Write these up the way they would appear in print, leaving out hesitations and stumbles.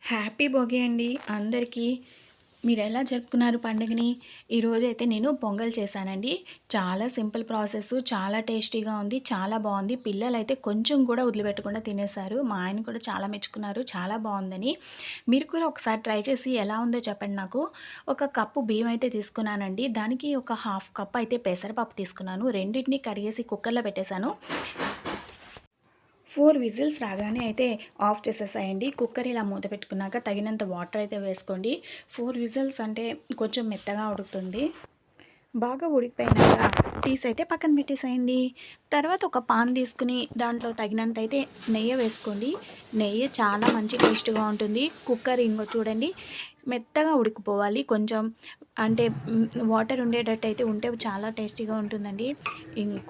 Happy Bhogi అండి అందరికీ. మీరు ఎలా జరుపుకున్నారు పండుగని? ఈరోజైతే నేను పొంగల్ చేశానండి. చాలా సింపుల్ ప్రాసెస్, చాలా టేస్టీగా ఉంది, చాలా బాగుంది. పిల్లలైతే కొంచెం కూడా వదిలిపెట్టకుండా తినేశారు. మా ఆయన కూడా చాలా మెచ్చుకున్నారు, చాలా బాగుందని. మీరు కూడా ఒకసారి ట్రై చేసి ఎలా ఉందో చెప్పండి నాకు. ఒక కప్పు బియ్యం అయితే తీసుకున్నానండి. దానికి ఒక హాఫ్ కప్ అయితే పెసరపప్పు తీసుకున్నాను. రెండింటిని కడిగేసి కుక్కర్లో పెట్టేశాను. 4 విజిల్స్ రాగానే అయితే ఆఫ్ చేసేసేయండి. కుక్కర్ ఇలా మూత పెట్టుకున్నాక తగినంత వాటర్ అయితే వేసుకోండి. 4 విజిల్స్ అంటే కొంచెం మెత్తగా ఉడుకుతుంది. బాగా ఉడికిపోయినాక తీసైతే పక్కన పెట్టేసేయండి. తర్వాత ఒక పాన్ తీసుకుని దాంట్లో తగినంత అయితే నెయ్యి వేసుకోండి. నెయ్యి చాలా మంచి టేస్ట్గా ఉంటుంది. కుక్కర్ ఇంగో చూడండి, మెత్తగా ఉడికిపోవాలి. కొంచెం అంటే వాటర్ ఉండేటట్టు అయితే ఉంటే చాలా టేస్టీగా ఉంటుందండి.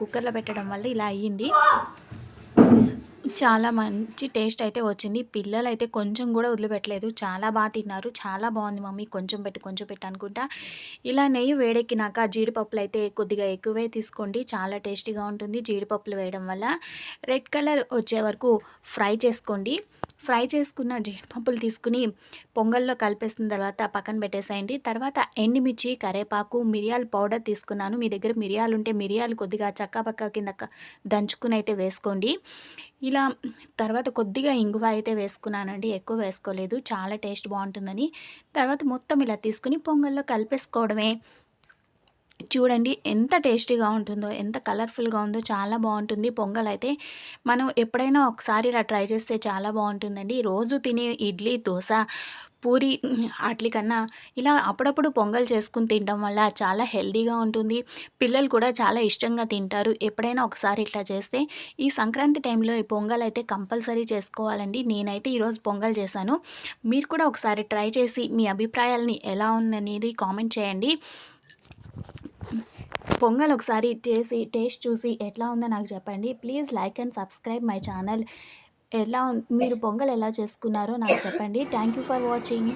కుక్కర్లో పెట్టడం వల్ల ఇలా అయ్యింది. చాలా మంచి టేస్ట్ అయితే వచ్చింది. పిల్లలైతే కొంచెం గూడా వదిలిపెట్టలేదు. చాలా తిన్నారు. చాలా బాగుంది మమ్మీ, కొంచెం పెట్టు, కొంచెం పెట్టు అనుకుంటా. ఇలా నెయ్యి వేడెక్కినాక జీడిపప్పులైతే కొద్దిగా ఎక్కువే తీసుకోండి. చాలా టేస్టీగా ఉంటుంది జీడిపప్పులు వేయడం వల్ల. రెడ్ కలర్ వచ్చే వరకు ఫ్రై చేసుకోండి. ఫ్రై చేసుకున్న జీడిపప్పులు తీసుకుని పొంగల్లో కలిపేసిన తర్వాత పక్కన పెట్టేసేయండి. తర్వాత ఎండుమిర్చి, కరివేపాకు, మిరియాల పౌడర్ తీసుకున్నాను. మీ దగ్గర మిరియాలు ఉంటే మిరియాలు కొద్దిగా చక్కా కింద దంచుకుని అయితే వేసుకోండి. ఇలా తర్వాత కొద్దిగా ఇంగువ అయితే వేసుకున్నానండి, ఎక్కువ వేసుకోలేదు. చాలా టేస్ట్ బాగుంటుందని. తర్వాత మొత్తం ఇలా తీసుకుని పొంగల్లో కలిపేసుకోవడమే. చూడండి ఎంత టేస్టీగా ఉంటుందో, ఎంత కలర్ఫుల్గా ఉందో, చాలా బాగుంటుంది పొంగల్ అయితే. మనం ఎప్పుడైనా ఒకసారి ఇలా ట్రై చేస్తే చాలా బాగుంటుందండి. రోజు తినే ఇడ్లీ, దోశ, పూరి ఆట్లి కన్నా ఇలా అప్పుడప్పుడు పొంగల్ చేసుకుని తినడం వల్ల చాలా హెల్తీగా ఉంటుంది. పిల్లలు కూడా చాలా ఇష్టంగా తింటారు. ఎప్పుడైనా ఒకసారి ఇట్లా చేస్తే. ఈ సంక్రాంతి టైంలో ఈ పొంగల్ అయితే కంపల్సరీ చేసుకోవాలండి. నేనైతే ఈరోజు పొంగల్ చేశాను. మీరు కూడా ఒకసారి ట్రై చేసి మీ అభిప్రాయాలని ఎలా ఉందనేది కామెంట్ చేయండి. పొంగల్ ఒకసారి చేసి టేస్ట్ చూసి ఎట్లా ఉందో నాకు చెప్పండి. Please like and subscribe my channel. మీరు పొంగల్ ఎలా చేసుకున్నారో నాకు చెప్పండి. Thank you for watching.